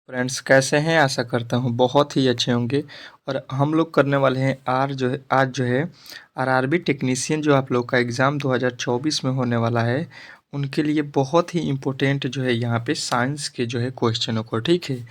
Friends कैसे हैं? आशा करता हूँ बहुत ही अच्छे होंगे। और हम लोग करने वाले हैं आज जो है आरआरबी टेक्नीशियन जो आप लोग का एग्ज़ाम 2024 में होने वाला है, उनके लिए बहुत ही इम्पोर्टेंट जो है यहाँ पे साइंस के जो है क्वेश्चनों को, ठीक है।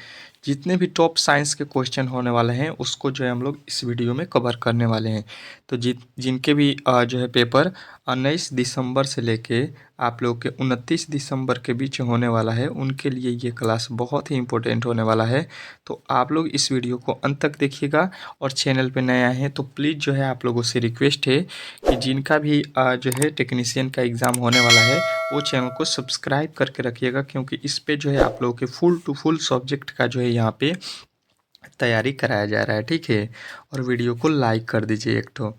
जितने भी टॉप साइंस के क्वेश्चन होने वाले हैं उसको जो है हम लोग इस वीडियो में कवर करने वाले हैं। तो जिनके भी जो है पेपर 19 दिसंबर से लेके आप लोग के 29 दिसंबर के बीच होने वाला है, उनके लिए ये क्लास बहुत ही इम्पोर्टेंट होने वाला है। तो आप लोग इस वीडियो को अंत तक देखिएगा। और चैनल पे नए आए हैं तो प्लीज़ जो है आप लोगों से रिक्वेस्ट है कि जिनका भी जो है टेक्नीशियन का एग्ज़ाम होने वाला है वो चैनल को सब्सक्राइब करके रखिएगा, क्योंकि इस पे जो है आप लोगों के फुल टू फुल सब्जेक्ट का जो है यहाँ पे तैयारी कराया जा रहा है, ठीक है। और वीडियो को लाइक कर दीजिए एक तो।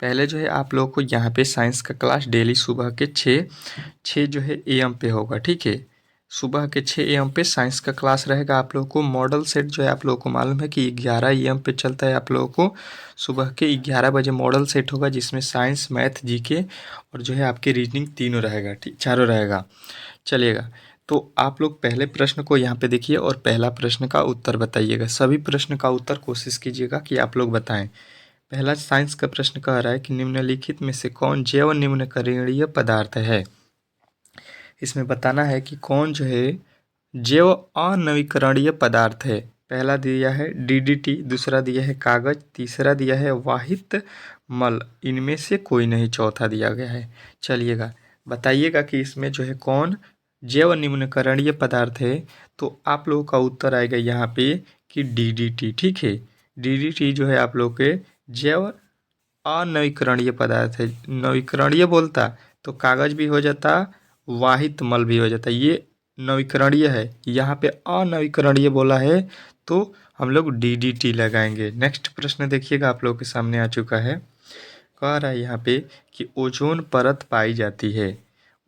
पहले जो है आप लोगों को यहाँ पे साइंस का क्लास डेली सुबह के 6 जो है AM पे होगा, ठीक है। सुबह के 6 AM पे साइंस का क्लास रहेगा। आप लोगों को मॉडल सेट जो है आप लोगों को मालूम है कि 11 AM पे चलता है। आप लोगों को सुबह के 11 बजे मॉडल सेट होगा, जिसमें साइंस, मैथ, जीके और जो है आपकी रीजनिंग तीनों रहेगा, ठीक, चारों रहेगा। चलिएगा, तो आप लोग पहले प्रश्न को यहाँ पे देखिए और पहला प्रश्न का उत्तर बताइएगा। सभी प्रश्न का उत्तर कोशिश कीजिएगा कि आप लोग बताएं। पहला साइंस का प्रश्न कह रहा है कि निम्नलिखित में से कौन जैव निम्नकरणीय पदार्थ है। इसमें बताना है कि कौन जो है जैव अनवीकरणीय पदार्थ है। पहला दिया है DDT, दूसरा दिया है कागज, तीसरा दिया है वाहित मल, इनमें से कोई नहीं, चौथा दिया गया है। चलिएगा, बताइएगा कि इसमें जो है कौन जैव निम्नकरणीय पदार्थ है। तो आप लोगों का उत्तर आएगा यहाँ पे कि DDT, ठीक है। DDT जो है आप लोग के जैव अनवीकरणीय पदार्थ है। नवीकरणीय बोलता तो कागज भी हो जाता, वाहित मल भी हो जाता। ये नवीकरणीय है, यहाँ पे अनवीकरणीय बोला है तो हम लोग DDT लगाएंगे। नेक्स्ट प्रश्न देखिएगा, आप लोगों के सामने आ चुका है। कह रहा है यहाँ पे कि ओजोन परत पाई जाती है।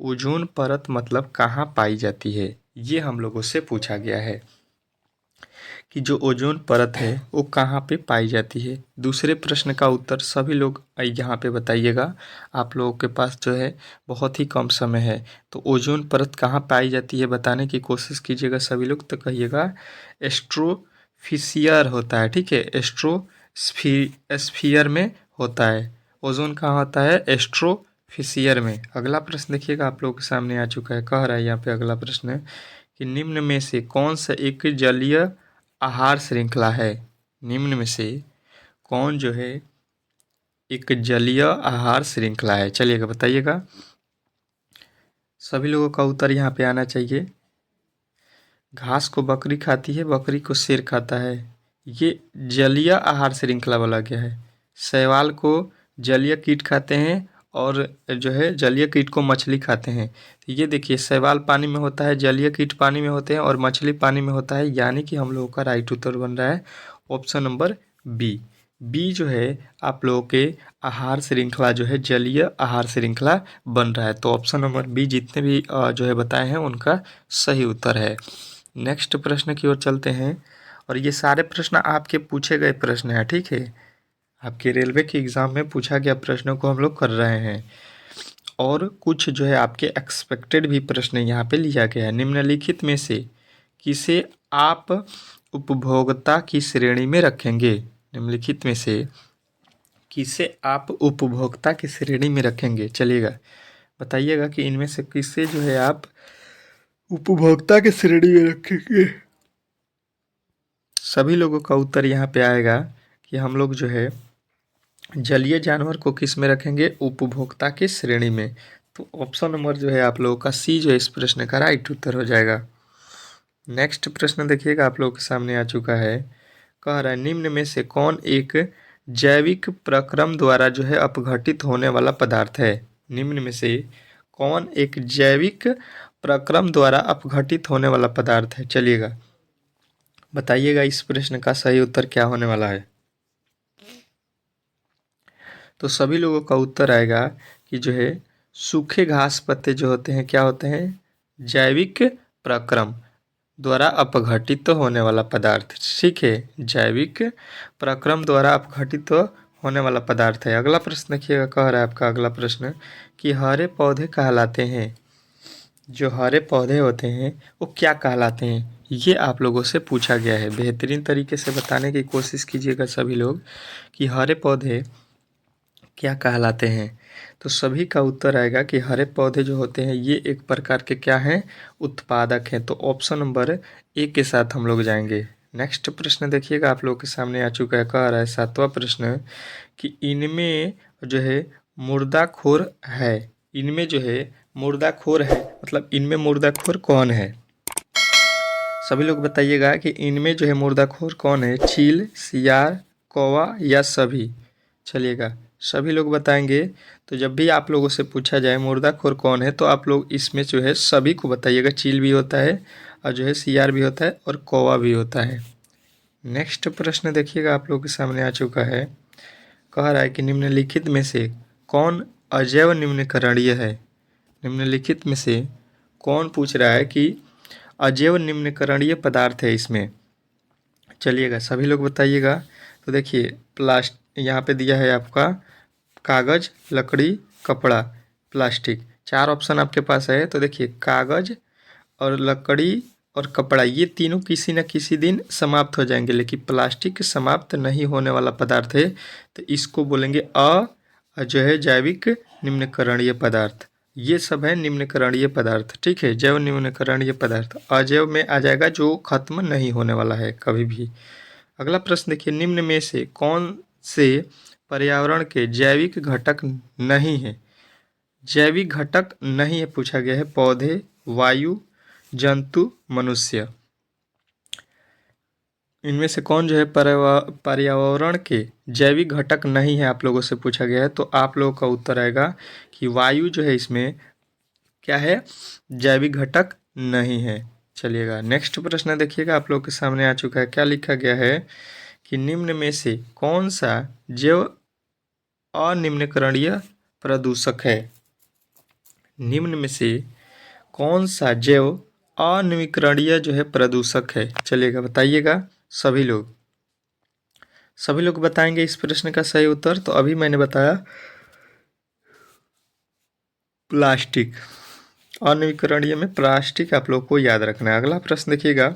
ओजोन परत मतलब कहाँ पाई जाती है, ये हम लोगों से पूछा गया है कि जो ओजोन परत है वो कहाँ पे पाई जाती है। दूसरे प्रश्न का उत्तर सभी लोग यहाँ पे बताइएगा। आप लोगों के पास जो है बहुत ही कम समय है, तो ओजोन परत कहाँ पाई जाती है बताने की कोशिश कीजिएगा सभी लोग। तो कहिएगा एस्ट्रोफिशियर होता है, ठीक है। एस्ट्रोस्फीयर में होता है। ओजोन कहाँ होता है? एस्ट्रोफिशियर में। अगला प्रश्न देखिएगा, आप लोगों के सामने आ चुका है। कह रहा है यहाँ पे अगला प्रश्न कि निम्न में से कौन सा एक जलीय आहार श्रृंखला है। निम्न में से कौन जो है एक जलीय आहार श्रृंखला है। चलिएगा, बताइएगा। सभी लोगों का उत्तर यहाँ पे आना चाहिए। घास को बकरी खाती है, बकरी को शेर खाता है, ये जलीय आहार श्रृंखला बोला गया है। शैवाल को जलीय कीट खाते हैं और जो है जलीय कीट को मछली खाते हैं। तो ये देखिए, शैवाल पानी में होता है, जलीय कीट पानी में होते हैं और मछली पानी में होता है। यानी कि हम लोगों का राइट उत्तर बन रहा है ऑप्शन नंबर बी जो है आप लोगों के आहार श्रृंखला जो है जलीय आहार श्रृंखला बन रहा है। तो ऑप्शन नंबर बी जितने भी जो है बताए हैं उनका सही उत्तर है। नेक्स्ट प्रश्न की ओर चलते हैं, और ये सारे प्रश्न आपके पूछे गए प्रश्न हैं, ठीक है। आपके रेलवे के एग्ज़ाम में पूछा गया प्रश्नों को हम लोग कर रहे हैं, और कुछ जो है आपके एक्सपेक्टेड भी प्रश्न यहाँ पे लिया गया है। निम्नलिखित में से किसे आप उपभोक्ता की श्रेणी में रखेंगे। निम्नलिखित में से किसे आप उपभोक्ता की श्रेणी में रखेंगे। चलिएगा, बताइएगा कि इनमें से किसे जो है आप उपभोक्ता की श्रेणी में रखेंगे। सभी लोगों का उत्तर यहाँ पे आएगा कि हम लोग जो है जलीय जानवर को किस में रखेंगे, उपभोक्ता की श्रेणी में। तो ऑप्शन नंबर जो है आप लोगों का सी जो है इस प्रश्न का राइट उत्तर हो जाएगा। नेक्स्ट प्रश्न देखिएगा, आप लोगों के सामने आ चुका है। कह रहा है निम्न में से कौन एक जैविक प्रक्रम द्वारा जो है अपघटित होने वाला पदार्थ है। निम्न में से कौन एक जैविक प्रक्रम द्वारा अपघटित होने वाला पदार्थ है। चलिएगा, बताइएगा इस प्रश्न का सही उत्तर क्या होने वाला है। तो सभी लोगों का उत्तर आएगा कि जो है सूखे घास पत्ते जो होते हैं क्या होते हैं, जैविक प्रक्रम द्वारा अपघटित होने वाला पदार्थ, ठीक है। जैविक प्रक्रम द्वारा अपघटित होने वाला पदार्थ है। अगला प्रश्न देखिएगा, कह रहा है आपका अगला प्रश्न कि हरे पौधे कहलाते हैं, जो हरे पौधे होते हैं वो क्या कहलाते हैं। ये आप लोगों से पूछा गया है। बेहतरीन तरीके से बताने की कोशिश कीजिएगा सभी लोग कि हरे पौधे क्या कहलाते हैं। तो सभी का उत्तर आएगा कि हरे पौधे जो होते हैं ये एक प्रकार के क्या हैं, उत्पादक हैं। तो ऑप्शन नंबर ए के साथ हम लोग जाएंगे। नेक्स्ट प्रश्न देखिएगा आप लोग के सामने आ चुका है, कह रहा है 7वां प्रश्न कि इनमें जो है मुर्दाखोर है। इनमें जो है मुर्दाखोर है, मतलब इनमें मुर्दाखोर कौन है? सभी लोग बताइएगा कि इनमें जो है मुर्दाखोर कौन है, चील, सियार, कौवा या सभी। चलिएगा सभी लोग बताएंगे। तो जब भी आप लोगों से पूछा जाए मुर्दाखोर कौन है तो आप लोग इसमें जो है सभी को बताइएगा। चील भी होता है और जो है सियार भी होता है और कौवा भी होता है। नेक्स्ट प्रश्न देखिएगा आप लोगों के सामने आ चुका है, कह रहा है कि निम्नलिखित में से कौन अजैव निम्नकरणीय है। निम्नलिखित में से कौन पूछ रहा है कि अजैव निम्नकरणीय पदार्थ है इसमें। चलिएगा सभी लोग बताइएगा। तो देखिए यहाँ पे दिया है आपका कागज, लकड़ी, कपड़ा, प्लास्टिक। 4 ऑप्शन आपके पास है। तो देखिए कागज और लकड़ी और कपड़ा ये तीनों किसी न किसी दिन समाप्त हो जाएंगे, लेकिन प्लास्टिक समाप्त नहीं होने वाला पदार्थ है। तो इसको बोलेंगे जो है जैविक निम्नकरणीय पदार्थ। ये सब है निम्नकरणीय पदार्थ, ठीक है। जैव निम्नकरणीय पदार्थ अजैव में आ जाएगा, जो खत्म नहीं होने वाला है कभी भी। अगला प्रश्न देखिए, निम्न में से कौन से पर्यावरण के जैविक घटक नहीं है? जैविक घटक नहीं है पूछा गया है। पौधे, वायु, जंतु, मनुष्य। इनमें से कौन जो है पर्यावरण के जैविक घटक नहीं है आप लोगों से पूछा गया है। तो आप लोगों का उत्तर आएगा कि वायु जो है इसमें क्या है, जैविक घटक नहीं है। चलिएगा नेक्स्ट प्रश्न देखिएगा आप लोग के सामने आ चुका है, क्या लिखा गया है कि निम्न में से कौन सा जैव अनिम्नकरणीय प्रदूषक है। निम्न में से कौन सा जैव अनिम्नकरणीय जो है प्रदूषक है। चलिएगा बताइएगा सभी लोग बताएंगे इस प्रश्न का सही उत्तर। तो अभी मैंने बताया प्लास्टिक, अनवीकरणीय में प्लास्टिक आप लोग को याद रखना है। अगला प्रश्न देखिएगा,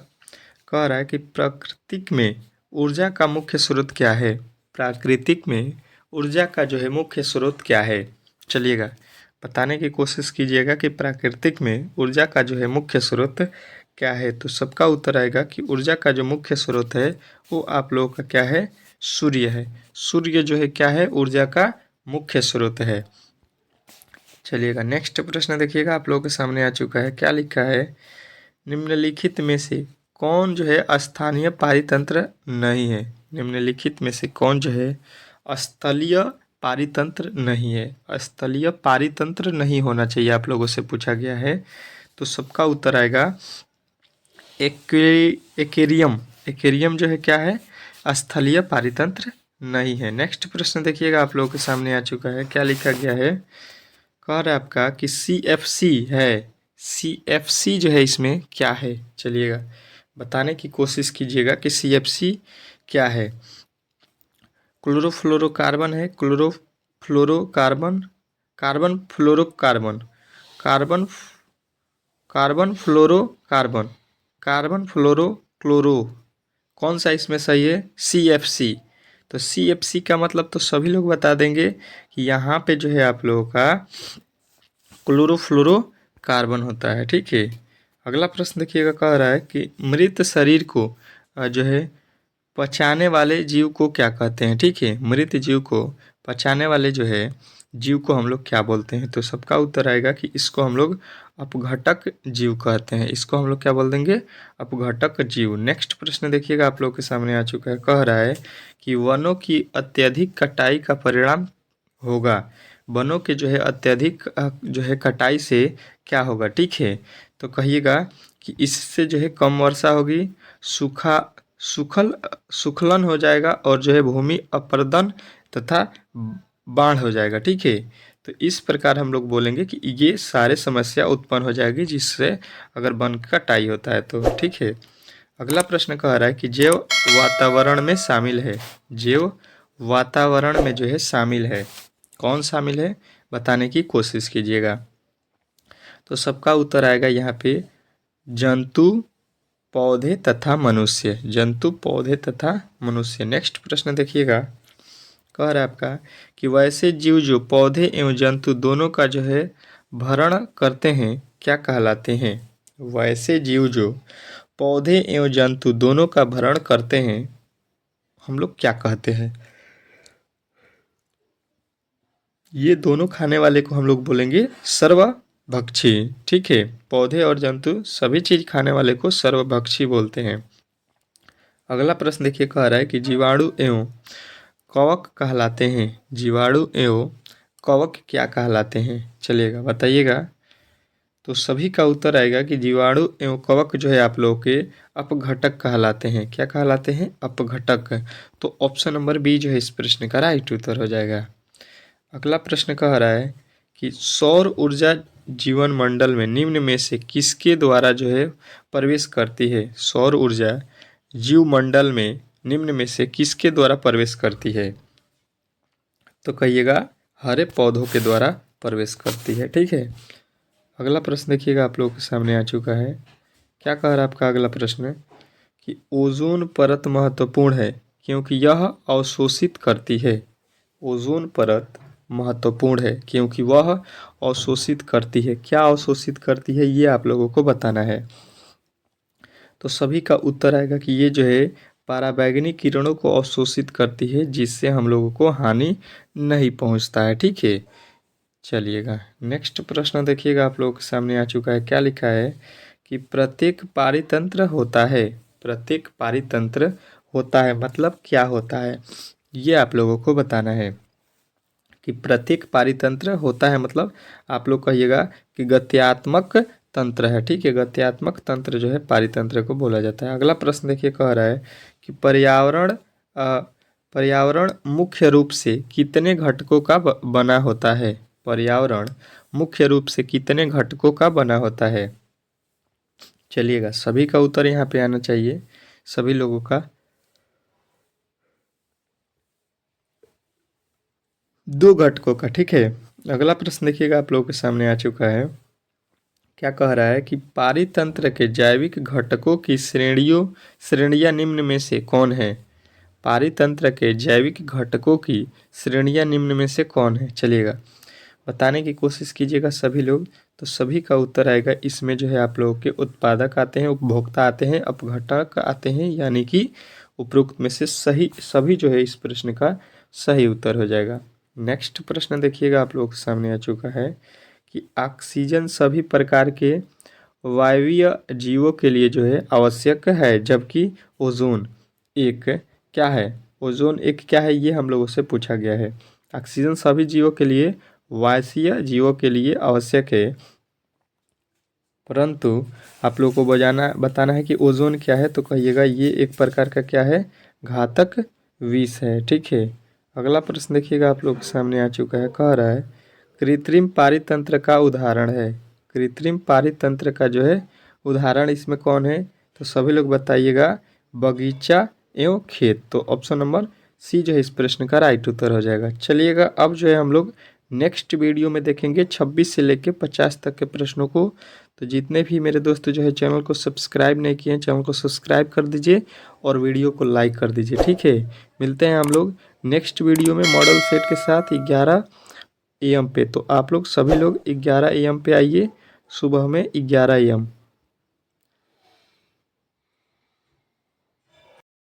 कह रहा है कि प्राकृतिक में ऊर्जा का मुख्य स्रोत क्या है। प्राकृतिक में ऊर्जा का जो है मुख्य स्रोत क्या है। चलिएगा बताने की कोशिश कीजिएगा कि प्राकृतिक में ऊर्जा का जो है मुख्य स्रोत क्या है। तो सबका उत्तर आएगा कि ऊर्जा का जो मुख्य स्रोत है वो आप लोगों का क्या है, सूर्य है। सूर्य जो है क्या है, ऊर्जा का मुख्य स्रोत है। चलिएगा नेक्स्ट प्रश्न देखिएगा आप लोगों के सामने आ चुका है, क्या लिखा है, निम्नलिखित में से कौन जो है स्थानीय पारितंत्र नहीं है। निम्नलिखित में से कौन जो है स्थलीय पारितंत्र नहीं है। स्थलीय पारितंत्र नहीं होना चाहिए आप लोगों से पूछा गया है। तो सबका उत्तर आएगा एक्वेरियम। एक्वेरियम जो है क्या है, स्थलीय पारितंत्र नहीं है। नेक्स्ट प्रश्न देखिएगा आप लोगों के सामने आ चुका है, क्या लिखा गया है, कह रहा है आपका कि CFC है। CFC जो है इसमें क्या है। चलिएगा बताने की कोशिश कीजिएगा कि CFC क्या है। क्लोरोफ्लोरोकार्बन है, chlorofluorocarbon, carbon fluorocarbon, carbon carbon fluorocarbon, carbon fluoro chloro, कौन सा इसमें सही है, CFC। तो CFC का मतलब तो सभी लोग बता देंगे कि यहाँ पे जो है आप लोगों का क्लोरोफ्लोरोकार्बन होता है, ठीक है। अगला प्रश्न देखिएगा, कह रहा है कि मृत शरीर को जो है पचाने वाले जीव को क्या कहते हैं। ठीक है, मृत जीव को पचाने वाले जो है जीव को हम लोग क्या बोलते हैं। तो सबका उत्तर आएगा कि इसको हम लोग अपघटक जीव कहते हैं। इसको हम लोग क्या बोल देंगे, अपघटक जीव। नेक्स्ट प्रश्न देखिएगा आप लोग के सामने आ चुका है, कह रहा है कि वनों की अत्यधिक कटाई का परिणाम होगा। वनों के जो है अत्यधिक जो है कटाई से क्या होगा। ठीक है, तो कहिएगा कि इससे जो है कम वर्षा होगी, सुखलन हो जाएगा और जो है भूमि अपरदन तथा बाढ़ हो जाएगा। ठीक है, तो इस प्रकार हम लोग बोलेंगे कि ये सारे समस्या उत्पन्न हो जाएगी जिससे अगर वन की कटाई होता है तो। ठीक है, अगला प्रश्न कह रहा है कि जैव वातावरण में शामिल है। जैव वातावरण में जो है शामिल है, कौन शामिल है बताने की कोशिश कीजिएगा। तो सबका उत्तर आएगा यहाँ पे जंतु, पौधे तथा मनुष्य, जंतु, पौधे तथा मनुष्य। नेक्स्ट प्रश्न देखिएगा, कह रहा है आपका कि वैसे जीव जो पौधे एवं जंतु दोनों का जो है भरण करते हैं क्या कहलाते हैं? वैसे जीव जो पौधे एवं जंतु दोनों का भरण करते हैं हम लोग क्या कहते हैं? ये दोनों खाने वाले को हम लोग बोलेंगे सर्वभक्षी। ठीक है, पौधे और जंतु सभी चीज खाने वाले को सर्वभक्षी बोलते हैं। अगला प्रश्न देखिए, कह रहा है कि जीवाणु एवं कवक कहलाते हैं। जीवाणु एवं कवक क्या कहलाते हैं? चलिएगा बताइएगा। तो सभी का उत्तर आएगा कि जीवाणु एवं कवक जो है आप लोगों के अपघटक कहलाते हैं। क्या कहलाते हैं? अपघटक। तो ऑप्शन नंबर बी जो है इस प्रश्न का राइट उत्तर हो जाएगा। अगला प्रश्न कह रहा है कि सौर ऊर्जा जीवन मंडल में निम्न में से किसके द्वारा जो है प्रवेश करती है? सौर ऊर्जा जीव मंडल में निम्न में से किसके द्वारा प्रवेश करती है? तो कहिएगा हरे पौधों के द्वारा प्रवेश करती है। ठीक है, अगला प्रश्न देखिएगा आप लोगों के सामने आ चुका है। क्या कह रहा है आपका अगला प्रश्न कि ओजोन परत महत्वपूर्ण है क्योंकि यह अवशोषित करती है। ओजोन परत महत्वपूर्ण है क्योंकि वह अवशोषित करती है। क्या अवशोषित करती है ये आप लोगों को बताना है। तो सभी का उत्तर आएगा कि ये जो है पराबैंगनी किरणों को अवशोषित करती है जिससे हम लोगों को हानि नहीं पहुंचता है। ठीक है, चलिएगा नेक्स्ट प्रश्न देखिएगा आप लोगों के सामने आ चुका है। क्या लिखा है कि प्रत्येक पारितंत्र होता है। प्रत्येक पारितंत्र होता है मतलब क्या होता है ये आप लोगों को बताना है कि प्रत्येक पारितंत्र होता है मतलब आप लोग कहिएगा कि गत्यात्मक तंत्र है। ठीक है, गत्यात्मक तंत्र जो है पारितंत्र को बोला जाता है। अगला प्रश्न देखिए, कह रहा है कि पर्यावरण मुख्य रूप से कितने घटकों का बना होता है? पर्यावरण मुख्य रूप से कितने घटकों का बना होता है? चलिएगा सभी का उत्तर यहाँ पे आना चाहिए, सभी लोगों का। 2 घटकों का। ठीक है, अगला प्रश्न देखिएगा आप लोगों के सामने आ चुका है। क्या कह रहा है कि पारितंत्र के जैविक घटकों की श्रेणियां निम्न में से कौन है? पारितंत्र के जैविक घटकों की श्रेणियां निम्न में से कौन है? चलिएगा बताने की कोशिश कीजिएगा सभी लोग। तो सभी का उत्तर आएगा इसमें जो है आप लोगों के उत्पादक आते हैं, उपभोक्ता आते हैं, अपघटक आते हैं, यानी कि उपरोक्त में से सही सभी जो है इस प्रश्न का सही उत्तर हो जाएगा। नेक्स्ट प्रश्न देखिएगा आप लोगों के सामने आ चुका है कि ऑक्सीजन सभी प्रकार के वायवीय जीवों के लिए जो है आवश्यक है जबकि ओजोन एक क्या है? ओजोन एक क्या है ये हम लोगों से पूछा गया है। ऑक्सीजन सभी जीवों के लिए, वायवीय जीवों के लिए आवश्यक है, परंतु आप लोगों को बताना है कि ओजोन क्या है। तो कहिएगा ये एक प्रकार का क्या है? घातक विष है। ठीक है, अगला प्रश्न देखिएगा आप लोग के सामने आ चुका है। कह रहा है कृत्रिम पारितंत्र का उदाहरण है। कृत्रिम पारितंत्र का जो है उदाहरण इसमें कौन है? तो सभी लोग बताइएगा बगीचा एवं खेत। तो ऑप्शन नंबर सी जो है इस प्रश्न का राइट उत्तर हो जाएगा। चलिएगा अब जो है हम लोग नेक्स्ट वीडियो में देखेंगे 26 से लेकर 50 तक के प्रश्नों को। तो जितने भी मेरे दोस्त जो है चैनल को सब्सक्राइब नहीं किए हैं चैनल को सब्सक्राइब कर दीजिए और वीडियो को लाइक कर दीजिए। ठीक है, मिलते हैं हम लोग नेक्स्ट वीडियो में मॉडल सेट के साथ 11 AM पे। तो आप लोग सभी लोग 11 AM पे आइए, सुबह में 11 AM।